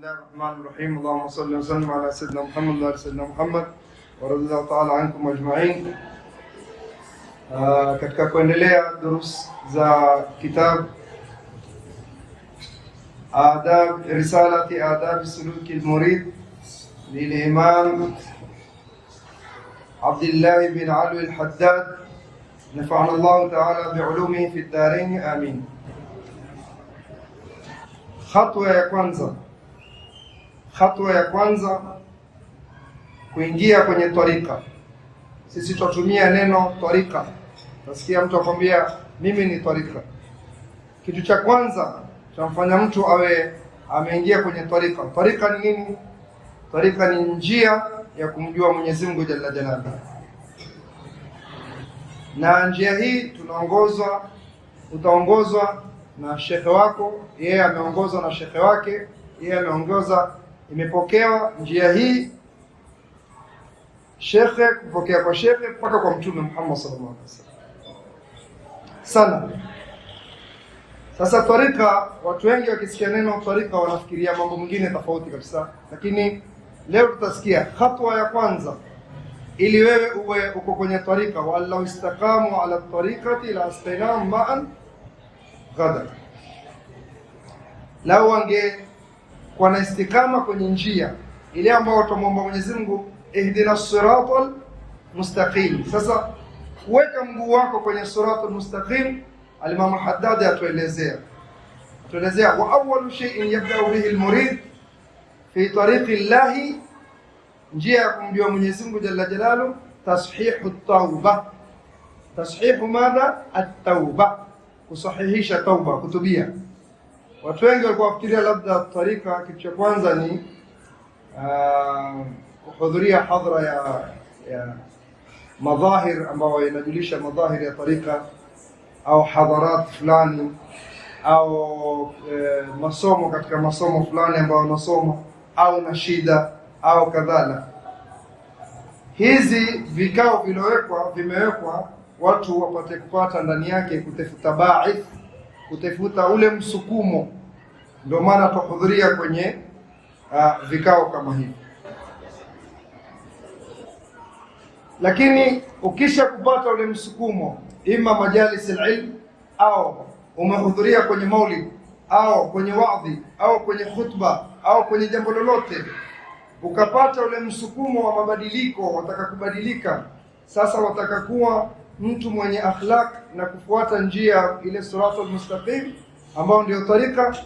الله الرحمن الرحيم. اللهم صل وسلم على سيدنا محمد وعلى سيدنا Muhammad wa radhiyallahu ta'ala ankum ajma'in. Katika kuendelea durus za kitab adab risalati adab suluki al-murid lil-imam Abdullah bin Ali al-Haddad nafa'ana Allah ta'ala bi'ulumihi fi ad-darain amin. Hatua ya kwanza kuingia kwenye twarika. Sisi tutumia neno twarika. Nasikia mtu akwambia mimi ni twarika. Kitu cha kwanza chamfanya mtu awe ameingia kwenye twarika. Twarika ni nini? Twarika ni njia ya kumjua Mwenyezi Mungu Jalla Jalaluhu. Na njia hii utaongozwa na shekhe wako, yeye ameongozwa na shekhe wake, yeye ameongoza. Imepokewa njia hii shekhe kupokea kwa shekhe mpaka kwa Mtume Muhammad sallallahu alaihi wasallam. Sasa twarika, watu wengi wakisikia neno twarika wanafikiria mambo mengine tofauti kabisa, lakini leo tutasikia hatua ya kwanza ili wewe uwe uko kwenye twarika. Wallahu istaqamu ala tariqati la asqainahum ma'an ghadaq. Lau wangekuwa na istikama kwenye njia ile ambayo tutamwomba Mwenyezi Mungu ihdina siratal mustaqim. Sasa weka mguu wako kwenye siratal mustaqim. Al-Imam Haddad atuelezea wa awwalu shay'in yabda'u bihi al-murid fi tariqi llahi, njia ya kumjua Mwenyezi Mungu Jalla Jalaluhu, tashihu at-tauba. Tashihu madha? At-tauba, kusahihisha tauba, kutubia. Watu wengi walikuwa wafikiria labda twarika kitu cha kwanza ni kuhudhuria hadhara ya madhahir ambayo inajulisha madhahir ya twarika, au hadharat fulani, au masomo katika masomo fulani ambayo wanasoma, au nashida au kadhala. Hizi vikao vimewekwa watu wapate kupata ndani yake kutafuta ba'ith, kutafuta ule msukumo. Ndio maana tuhudhuria kwenye vikao kama hivi. Lakini ukisha kupata ule msukumo, ima majalis al-ilm, au umehudhuria kwenye maulid, au kwenye wadhi, au kwenye khutba, au kwenye jambo lolote, ukapata ule msukumo wa mabadiliko, wataka kubadilika, sasa wataka kuwa mtu mwenye akhlaq na kufuata njia ile siratal mustaqim ambao ndio twarika.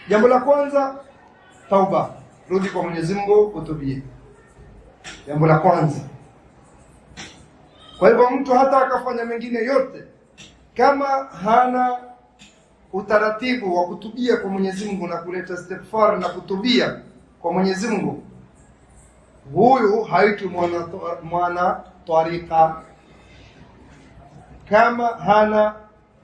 Jambo la kwanza, tauba, rudi kwa Mwenyezi Mungu, utubie. Jambo la kwanza. Kwa hivyo mtu hata akafanya mengine yote, kama hana utaratibu wa kutubia kwa Mwenyezi Mungu na kuleta istighfar na kutubia kwa Mwenyezi Mungu, huyu haitu mwana twarika. Kama hana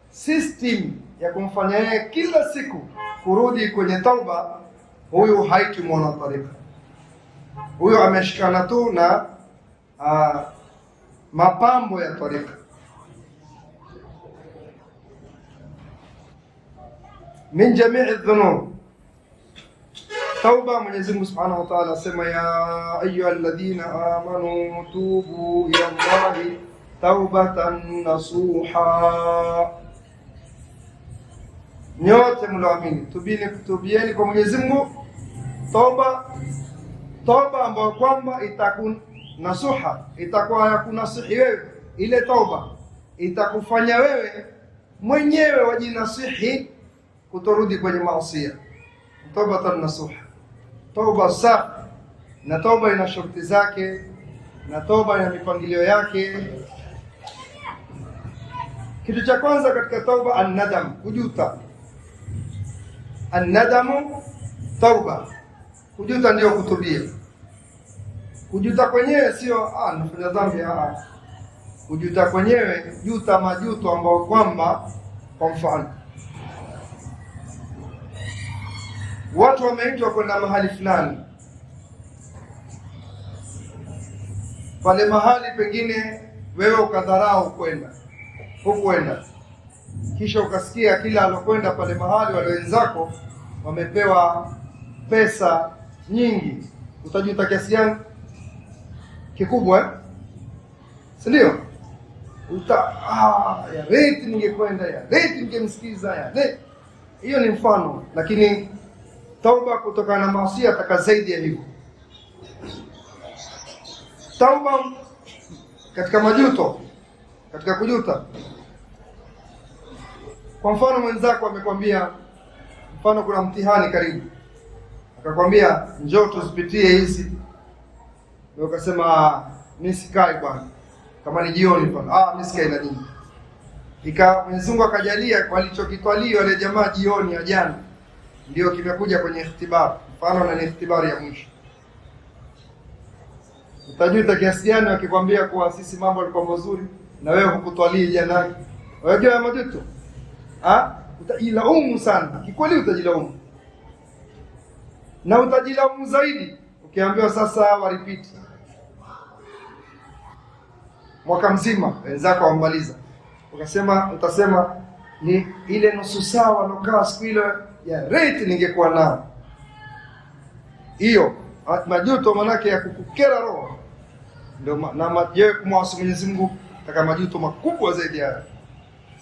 system ya kumfanya yeye kila siku kurudi kwenye tauba, huyu haitu mwana twarika. Huyu ameshikana tu na mapambo ya twarika. Min jami'i dhunub, tauba. Mwenyezi Mungu Subhanahu wa Ta'ala asema ya ayyuhalladhina amanu tubu ila Allahi taubatan nasuha. Nyote mloamini, tubieni kwa Mwenyezi Mungu toba ambayo kwamba itakun nasuha, itakuwa yakunasihi wewe. Ile toba itakufanya wewe mwenyewe wajinasihi kutorudi kwenye maasi. Toba nasuha, toba safi. Na toba ina sharti zake, na toba ina mipangilio yake. Kitu cha kwanza katika toba, an-nadam, kujuta. An-nadamu tauba, kujuta ndio kutubia. Kujuta kwenyewe sio nafanya dhambi. Kujuta kwenyewe, juta majuto ambao kwamba, kwa mfano watu wameitwa kwenda mahali fulani, pale mahali pengine wewe ukadharau hukwenda, kisha ukasikia kila alokwenda pale mahali wale wenzako wamepewa pesa nyingi, utajuta kiasi gani kikubwa, si ndio? Ya reti ningekwenda, ya reti ningemsikiza, ya reti. Hiyo ni mfano, lakini tauba kutokana na maasi ataka zaidi ya hivyo. Tauba katika majuto, katika kujuta. Kwa mfano mwenzako amekwambia, mfano kuna mtihani karibu, akakwambia njoo tuzipitie hizi, ndio ukasema mimi sikai bwana, kama ni jioni bwana, mimi sikai na nini. Mwenyezi Mungu akajalia walichokitwalio wale jamaa jioni ya jana ndio kimekuja kwenye ikhtibar, mfano na ni ikhtibar ya mwisho. Utajuta kiasi gani wakikwambia kuwa sisi mambo yalikuwa mazuri na wewe hukutwalii jana. Unajua majuto? Utajilaumu sana. Kikweli utajilaumu. Na utajilaumu zaidi ukiambiwa sasa waripiti mwaka mzima wenzako wamaliza. Utasema ni ile nusu saa walokaa siku ile ya rate ningekuwa nao. Hiyo majuto manake ya kukukera roho. Ndio na majewe kumwasi Mwenyezi Mungu taka majuto makubwa zaidi haya.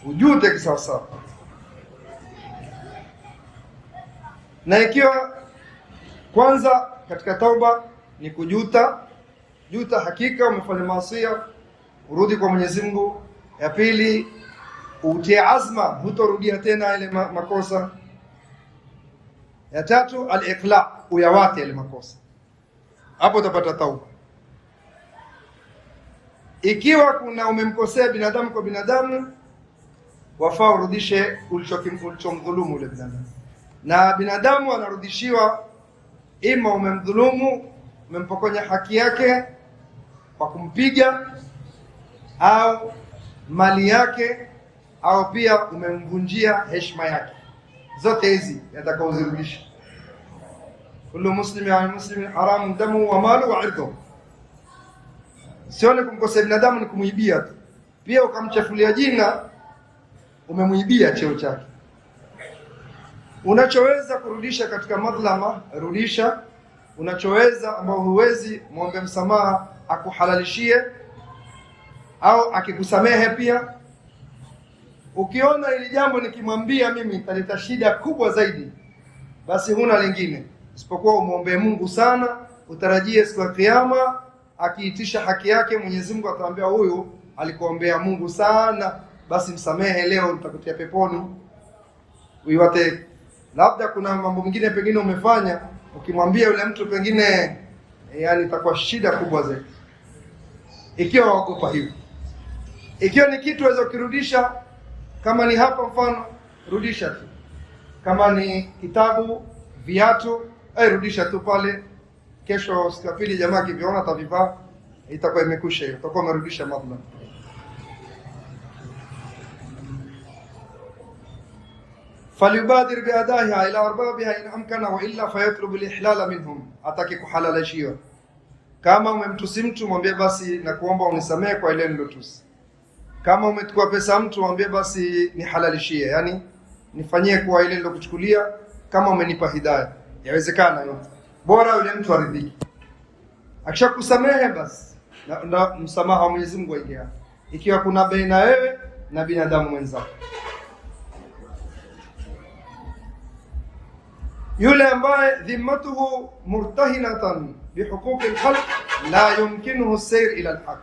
Ujute kisawasawa. Na ikiwa kwanza katika tauba ni kujuta, juta hakika umefanya maasi, urudi kwa Mwenyezi Mungu. Ya pili utie azma hutorudia tena ile makosa. Ya tatu al-iqla, uyawate ile makosa. Hapo utapata tauba. Ikiwa kuna umemkosea binadamu kwa binadamu, wafaa urudishe ulichomdhulumu ule binadamu. Na binadamu anarudishiwa ima umemdhulumu, umempokonya haki yake kwa kumpiga, au mali yake, au pia umemvunjia heshima yake. Zote hizi yataka uzirudishe. Kullu muslimi ala muslimi haramun damu wa malu wa irdu. Sione kumkosea binadamu ni kumuibia tu. Pia ukamchafulia jina, umemuibia cheo chake. Unachoweza kurudisha katika madhlama, rudisha. Unachoweza ambao huwezi, muombe msamaha akuhalalishie, au akikusamehe pia. Ukiona ili jambo nikimwambia mimi italeta shida kubwa zaidi, basi huna lingine isipokuwa umuombe Mungu sana, utarajie siku ya Kiyama akiitisha haki yake Mwenyezi Mungu atamwambia huyu alikuombea Mungu sana, basi msamehe leo nitakutia peponi. Uiwate. Labda kuna mambo mengine pengine umefanya, ukimwambia yule mtu pengine yani itakuwa shida kubwa zaidi. Ikiwa wakupa hivyo. Ikiwa ni kitu waweza ukirudisha, kama ni hapa mfano, rudisha tu. Kama ni kitabu, viatu, rudisha tu pale. Kesho siku ya pili jamaa kiviona atavivaa, itakuwa imekusha hiyo. Utakuwa umerudisha madhla. Falyubadir biadahiha ila arbabiha in amkana wa illa fayatlubu al-ihlal minhum. Ataki kuhalalishiwa. Kama umemtusi mtu mwambie basi na kuomba unisamehe kwa ile nilotusi. Kama umechukua pesa mtu mwambie basi nihalalishie, yani nifanyie kwa ile nilokuchukulia, kama umenipa hidayah. Yawezekana yote. Bora yule mtu aridhiki. Akishakusamehe basi na msamaha wa Mwenyezi Mungu aingia. Ikiwa kuna baina wewe na binadamu mwenzako. Yule ambaye dhimmatuhu murtahinatan bihuquqi al-khalq la yumkinuhu as-sayr ila al-haq.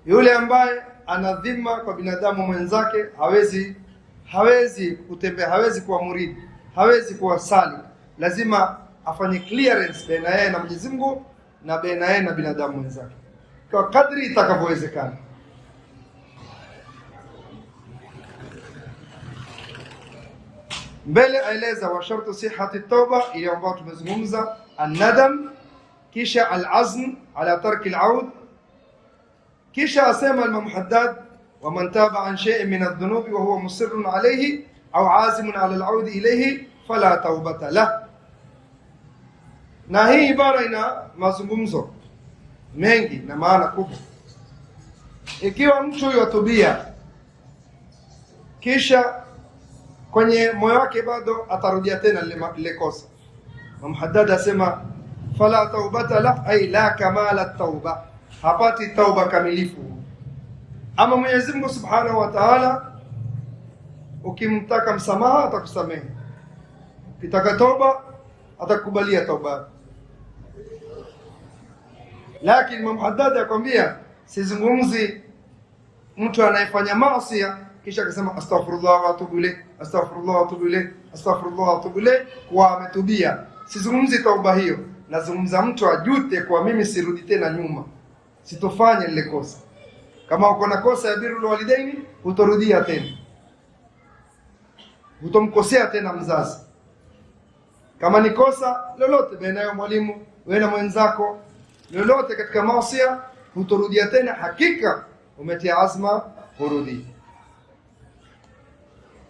Yule ambaye ana dhima kwa binadamu mwenzake, hawezi kutembea, hawezi kuwa muridi, hawezi kuwa salik. Lazima afanye clearance baina yeye na Mwenyezi Mungu na baina yeye na binadamu mwenzake kwa kadri itakavyowezekana. Mbele aeleza wa shartu sihhati tauba, ile ambayo tumezungumza, an-nadam, kisha al-azm ala tarki al-aud, kisha asema al-muhaddad wa man taba an shay'in min adh-dhunubi wa huwa musirrun alayhi au azimun ala al-aud ilayhi fala taubata lah. Na hii ibara ina mazungumzo mengi na maana kubwa. Ikiwa mtu yatubia kisha kwenye moyo wake bado atarudia tena lile kosa. Imam Haddad asema fala taubata la ay la kamala tauba, hapati tauba kamilifu. Ama Mwenyezi Mungu Subhanahu wa Ta'ala, ukimtaka msamaha atakusamehe, ukitaka tauba atakubalia tauba. Lakini Imam Haddad akwambia, sizungumzi mtu anayefanya maasi kisha akasema astaghfirullah wa atubu ilayh, astaghfirullah wa atubu ilayh, astaghfirullah wa atubu ilayh, kwa ametubia. Sizungumzi tauba hiyo, nazungumza mtu ajute kwa mimi sirudi tena nyuma, sitofanya lile kosa. Kama uko na kosa ya birrul walidaini, utorudia tena, utomkosea tena mzazi. Kama ni kosa lolote baina ya mwalimu wewe na mwenzako, lolote katika maasi, utorudia tena, hakika umetia azma kurudi.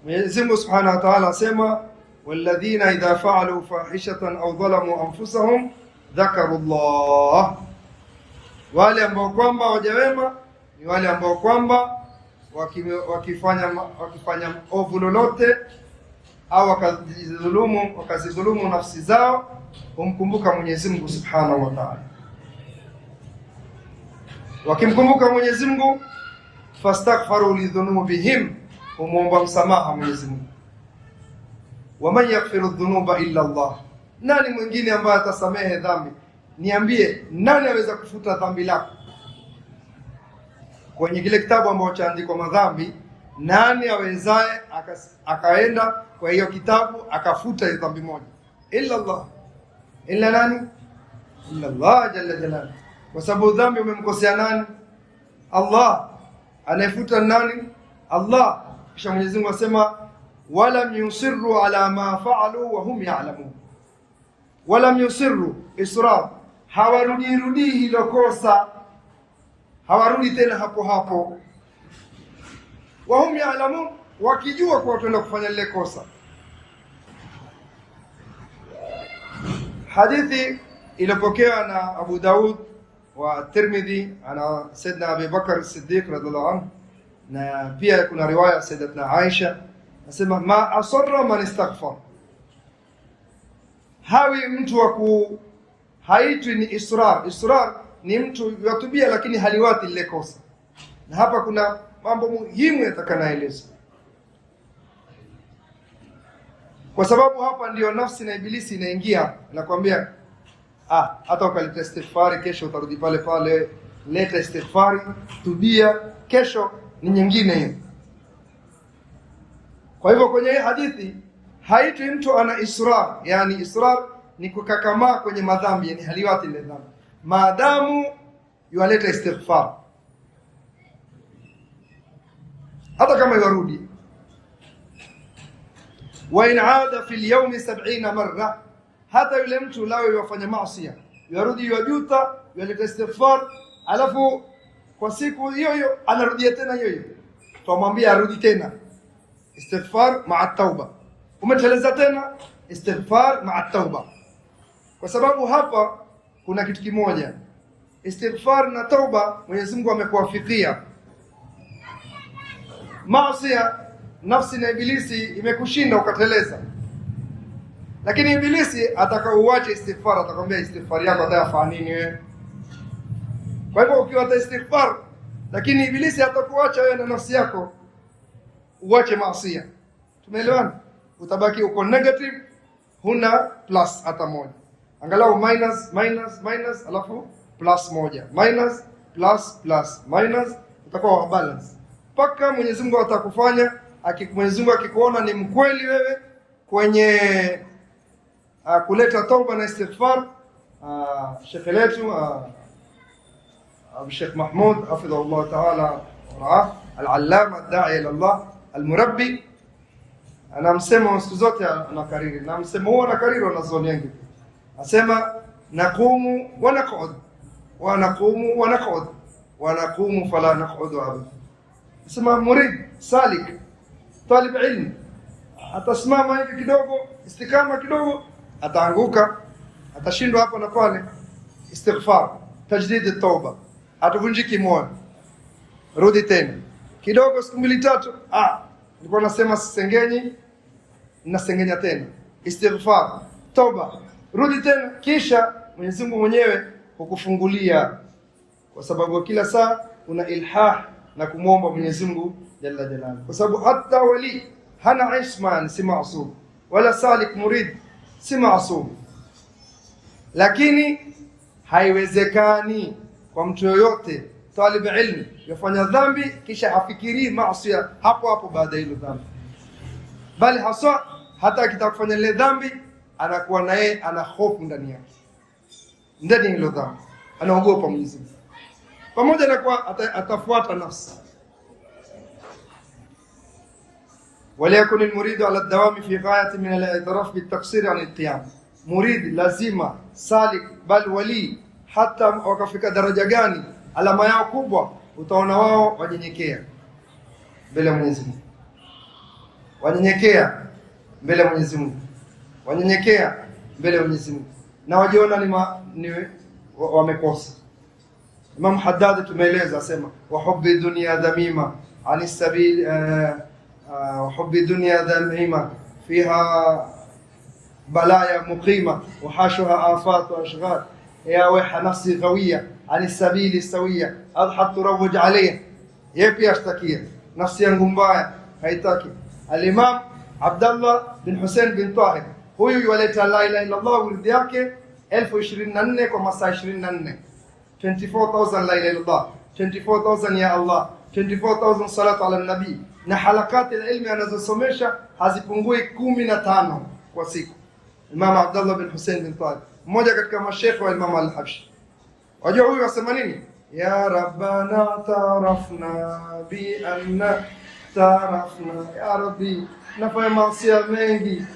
Mwenyezi Mungu Subhanahu wa Ta'ala asema walladhina idha fa'alu fahishatan aw dhalamu anfusahum dhakaru Allah, wale ambao kwamba waja wema ni wale ambao kwamba wakifanya ovu lolote au wakazidhulumu nafsi zao, humkumbuka Mwenyezi Mungu Subhanahu wa Ta'ala. Wakimkumbuka Mwenyezi Mungu, fastaghfaru li dhunubihim, humuomba msamaha Mwenyezi Mungu. Waman yaghfiru dhunuba illa Allah, nani mwingine ambaye atasamehe dhambi? Niambie, nani aweza kufuta dhambi lako? Kwenye kile kitabu ambacho chaandikwa madhambi, nani awezaye akaenda kwa hiyo kitabu akafuta hiyo dhambi moja? Illa Allah. Illa nani? Illa Allah jalla jalaluhu. Kwa sababu dhambi umemkosea nani? Allah. Anayefuta nani? Allah. Kisha Mwenyezi Mungu asema walam yusirru ala ma fa'alu wa hum ya'lamun. Walam yusirru, israr, hawarudi hilo kosa, hawarudi tena hapo hapo. Wa hum ya'lamun, wakijua kwa wataenda kufanya lile kosa. Hadithi iliyopokewa na Abu Daud wa Tirmidhi ana Sayyidina Abi Bakr as-Siddiq radhiallahu anhu, na pia kuna riwaya Sayyidatuna Aisha nasema ma asarra man istaghfar, hawi mtu wa haitwi ni israr. Israr ni mtu yatubia lakini haliwati lile kosa. Na hapa kuna mambo muhimu yatakanaeleza, kwa sababu hapa ndiyo nafsi na ibilisi inaingia, nakwambia hata ukaleta istighfari kesho utarudi pale pale, leta istighfari, tubia, kesho ni nyingine hiyo. Kwa hivyo kwenye hii hadithi haitwi mtu ana israr, yani israr ni kukakamaa kwenye madhambi, yani haliwati ile dhambi maadamu yualeta istighfar, hata kama yarudi. Wa in aada fi al-yawm 70 marra, hata yule mtu lao yafanya maasi yarudi, yajuta, yaleta istighfar, alafu kwa siku hiyo hiyo anarudia tena hiyo hiyo, tumwambia arudi tena istighfar ma'a tauba, umeteleza tena istighfar ma'a tauba. Kwa sababu hapa kuna kitu kimoja, istighfar na tauba Mwenyezi Mungu amekuwafikia. Maasi nafsi na ibilisi imekushinda ukateleza, lakini ibilisi atakauache istighfar, atakwambia istighfar yako atayafaa nini wewe? Kwa hivyo ukiwata istighfar, lakini ibilisi atakuacha wewe na nafsi yako uache maasi. Tumeelewana? Utabaki uko negative, huna plus hata moja, angalau minus alafu plus moja, minus plus minus, utakuwa balance mpaka Mwenyezi Mungu atakufanya. Mwenyezi Mungu akikuona ni mkweli wewe kwenye kuleta tauba na istighfar. Sheikh letu Abu Sheikh Mahmud hafidhahullah ta'ala wa al-allama ad-da'i ila Allah al-murabbi, anamsema siku zote, anakariri na msemo huo, anakariri wanazuoni wengi, asema naqumu wa naq'ud wa naqumu wa naq'ud wa naqumu fala naq'udu abada. Asema murid salik talib ilm atasimama hivi kidogo, istikama kidogo, ataanguka, atashindwa hapo na pale. Istighfar, tajdid at-tauba, atuvunjiki moyo, rudi tena kidogo, siku mbili tatu, nilikuwa nasema sisengenyi, nasengenya tena, istighfar, toba, rudi tena, kisha Mwenyezi Mungu mwenyewe hukufungulia, kwa sababu kila saa una ilhah na kumwomba Mwenyezi Mungu jalla jalaluhu, kwa sababu hata wali hana isman, si maasum, wala salik murid si maasum. Lakini haiwezekani kwa mtu yoyote talib ilmu yafanya dhambi kisha hafikiri maasi hapo hapo baada ya hilo dhambi, bali haswa hata akitaka kufanya ile dhambi anakuwa naye ana hofu ndani yake, ndani ya hilo dhambi anaogopa Mwenyezi Mungu, pamoja na kwa atafuata nafsi. وليكن المريد على الدوام في غاية من الاعتراف بالتقصير عن القيام. مريد lazima, salik bal wali, hata wakafika daraja gani, alama yao kubwa utaona wao wanyenyekea mbele ya Mwenyezi Mungu, wanyenyekea mbele ya Mwenyezi Mungu, wanyenyekea mbele ya Mwenyezi Mungu, na wajiona ni wamekosa. Imam Haddad tumeeleza asema, wa hubbi dunya dhamima ani sabil وحب الدنيا ذميمة فيها بلايا مقيمة وحاشها آفات وأشغال يا ويح نفسي قوية عن السبيل السوية أضحت تروج عليه يبي أشتكي نفسي أنقمبايا هيتاكي. الإمام عبد الله بن حسين بن طاهر هو يولد لا إله إلا الله ولد yake 1020 nanne kwa masaa 24 24,000 la ilaha illallah, 24,000 ya Allah, 24,000 salatu ala nabii, na halakati ilmi anazosomesha hazipungui 15 kwa siku. Imam Abdullah bin Hussein bin Talib, mmoja katika mashaikh wa Imam al-Habshi. Wajua huyu wasema nini? Ya rabbana tarafna bi anna tarafna, ya rabbi nafanya maasi mengi,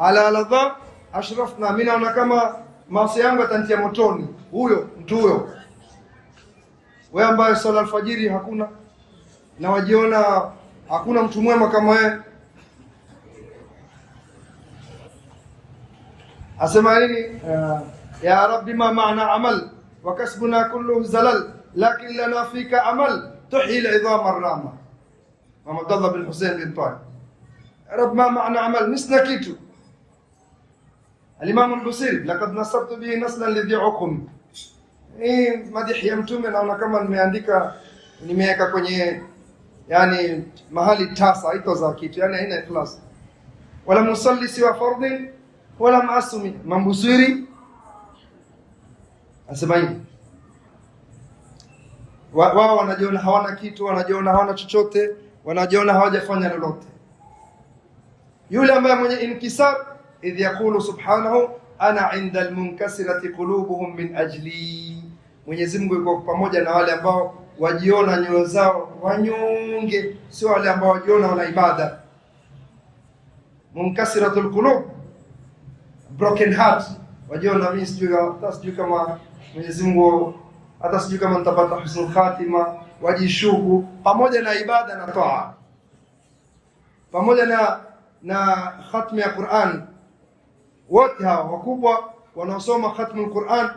ala ladha ashrafna, mimi naona kama maasi yangu atantia motoni. Huyo mtu huyo, wewe ambaye sala alfajiri hakuna na wajiona hakuna mtu mwema kama wewe, asema nini? Ya rabbi ma maana amal wa kasbuna kulluhu zalal lakin lana fika amal tuhyi al-idham ar-rama. Imam Abdullah bin Hussein bin Talib, ya rabbi ma maana amal, misna kitu. Al-Imam al-Busiri, laqad nasabtu bihi naslan lidhi uqum. Madihi ya mtume naona kama nimeandika, nimeweka kwenye yani mahali tasa, haito za kitu, yani haina ikhlas. Wala musalli siwa fardhin wala maasumi. Mambusiri asema hivi, wao wanajiona hawana kitu, wanajiona hawana chochote, wanajiona hawajafanya lolote. Yule ambaye mwenye inkisar, idh yaqulu subhanahu ana inda almunkasirati qulubuhum min ajli, Mwenyezi Mungu yuko pamoja na wale ambao wajiona nyoyo zao wanyonge, sio wale ambao wajiona wana ibada. Munkasiratul qulub, broken heart, wajiona mimi sijui kama Mwenyezi Mungu, hata sijui kama nitapata husnul khatima, wajishuku pamoja na ibada na toa, pamoja na khatmi ya Qur'an. Wote hao wakubwa wanaosoma khatmul Qur'an,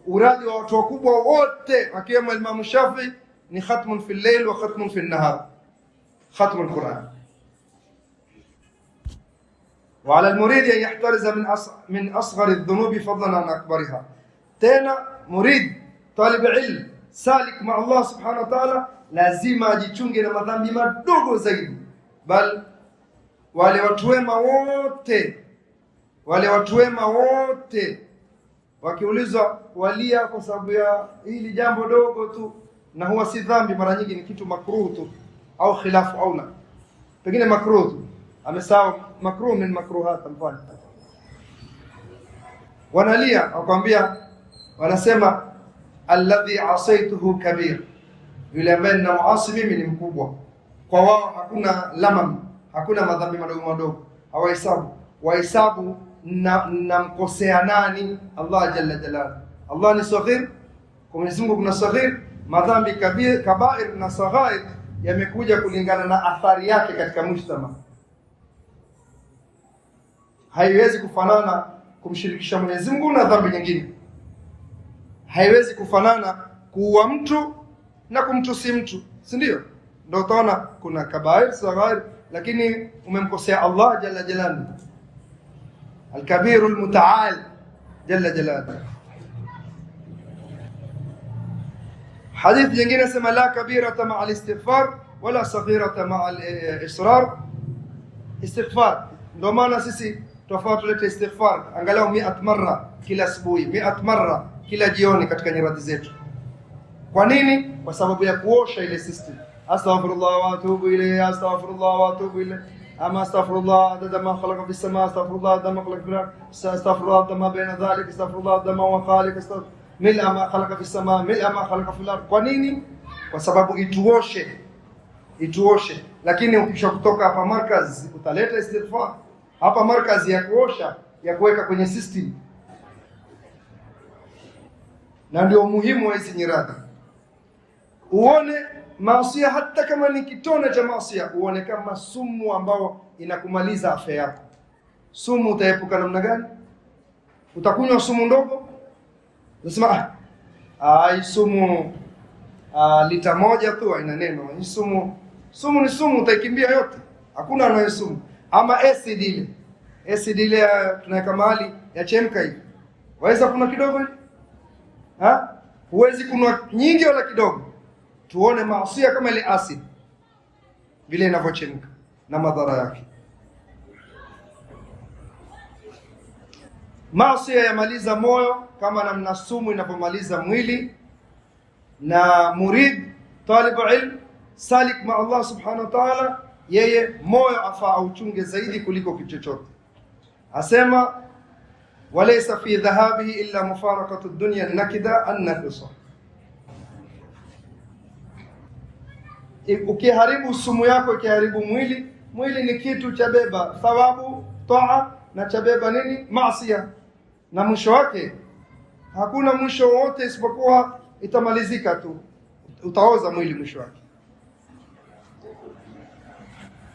uradi wa watu wakubwa wote akiwemo Imam Shafi ni khatmun fi al-layl wa khatmun fi an-nahar, khatmul Qur'an. Wa ala al-murid an yahtariza min asghar adh-dhunub fadlan an akbariha. Tena murid talib ilm salik ma Allah subhanahu wa ta'ala lazima ajichunge na madhambi madogo zaidi, bal wale watu wema wote wakiulizwa walia kwa sababu ya hili jambo dogo tu, na huwa si dhambi, mara nyingi ni kitu makruh tu au khilafu aula, pengine makruh tu, amesahau makruh min makruhat, mfano wanalia wakwambia, wanasema alladhi asaituhu kabir, yule ambaye ninamuasi mimi ni mkubwa. Kwa wao hakuna lamam, hakuna madhambi madogo madogo, hawahesabu, wahesabu namkosea nani? Allah jalla jalaluhu. Allah ni saghir, kwa Mwenyezi Mungu kuna saghir, madhambi kabir, kabair na saghair yamekuja kulingana na athari yake katika mujtama. Haiwezi kufanana kumshirikisha Mwenyezi Mungu na dhambi nyingine, haiwezi kufanana kuua mtu na kumtusi mtu, si ndio? Ndio utaona kuna kabair, saghair, lakini umemkosea Allah jalla jalaluhu, al-kabiru al-mutaal jalla jalaluhu. Hadithi nyingine sema la kabirata ma'a al-istighfar wala saghirata ma'a al-israr. Istighfar ndio maana sisi tofauti tulete istighfar angalau 100 mara kila asubuhi, 100 mara kila jioni katika nyiradi zetu. Kwa nini? Kwa sababu ya kuosha ile system. Astaghfirullah wa atubu ilayhi, astaghfirullah wa atubu ilayhi, ama astaghfirullah adada ma khalaqa fis samaa, astaghfirullah adada ma khalaqa fil ardh, astaghfirullah adada ma bayna dhalik, astaghfirullah adada ma huwa khaliq, mil'a ma khalaqa fis samaa, mil'a ma khalaqa fil ardh. Kwa nini? Kwa sababu ituoshe. Lakini ukisha kutoka hapa markaz utaleta istighfar. Hapa markaz ya kuosha, ya kuweka kwenye system. Na ndio muhimu wa hizi nyiradi. Uone maasiya hata kama ni kitone cha maasiya, uone kama sumu ambao inakumaliza afya yako. Sumu utaepuka namna gani? Utakunywa sumu ndogo? Unasema hii sumu lita moja tu haina neno. Hii sumu ni sumu, utaikimbia yote. Hakuna anaye sumu. Ama acid ile tunaweka mahali ya chemka hivi. Waweza kuna kidogo hivi? Huwezi kunwa nyingi wala kidogo. Tuone maasiya kama ile acid vile inavyochemka na madhara yake. Maasiya yamaliza moyo kama namna sumu inavyomaliza mwili. Na murid talibu ilm salik ma Allah subhanahu wa ta'ala, yeye moyo afaa auchunge zaidi kuliko kitu chochote. Asema walaysa fi dhahabihi illa mufaraqatu ad-dunya nakida an-nafisa. Ukiharibu sumu yako, ikiharibu mwili ni kitu cha beba thawabu taa na cha beba nini? Maasiya. Na mwisho wake hakuna mwisho wote isipokuwa itamalizika tu, utaoza mwili mwisho wake.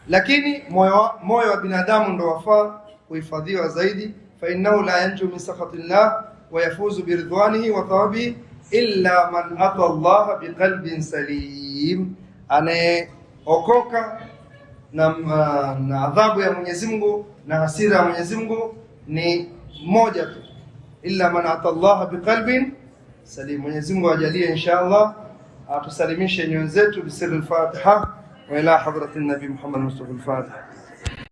Lakini moyo wa binadamu ndo wafaa kuhifadhiwa zaidi. Fa innahu la yanju min sakhatillah wa yafuzu bi ridwanihi wa thawabihi illa man ata Allah biqalbin salim. Anayeokoka na adhabu ya Mwenyezi Mungu na hasira ya Mwenyezi Mungu ni mmoja tu, illa man ata Allah biqalbin salim. Mwenyezi Mungu ajalie inshallah atusalimishe nyoyo zetu bisirri al-Fatiha wa ila hadratin Nabii Muhammad Mustafa al-Fatiha.